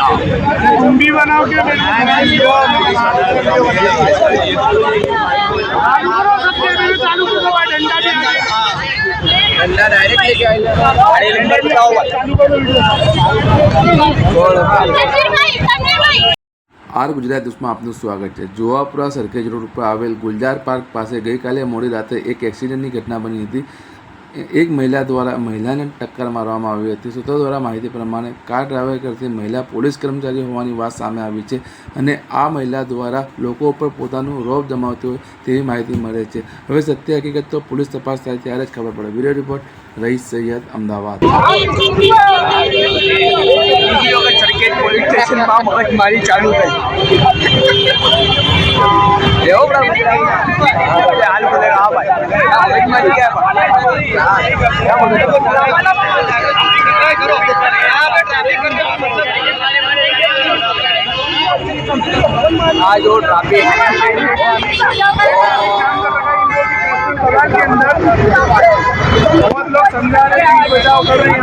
तुम भी बनाओ के चालू करो भाई, डंडा भी डंडा डायरेक्ट लेके આર ગુજરાત ન્યૂઝમાં આપનું સ્વાગત છે। જોવાપુરા સરખેજ રોડ પર આવેલ ગુલજાર પાર્ક પાસે ગઈકાલે મોડી રાત્રે એક એક્સિડન્ટની ઘટના બની હતી। એક મહિલા દ્વારા મહિલાને ટક્કર મારવામાં આવી હતી। સૂત્રો દ્વારા માહિતી પ્રમાણે કાર ડ્રાઈવર કરતી મહિલા પોલીસ કર્મચારી હોવાની વાત સામે આવી છે અને આ મહિલા દ્વારા લોકો ઉપર પોતાનું રોબ જમાવતી હોય તેવી માહિતી મળે છે। હવે સત્ય હકીકત તો પોલીસ તપાસ થાય ત્યારે જ ખબર પડે। બ્યુરો રિપોર્ટ રઈસ સૈયદ, અમદાવાદ। પોલીસ સ્ટેશનમાં મગજમારી ચાલુ થઈ હાલ બોલે હા ભાઈ મગજમારી આ જો ટ્રાફિક बहुत लोग समझा रहे हैं, बचाव कर रहे हैं।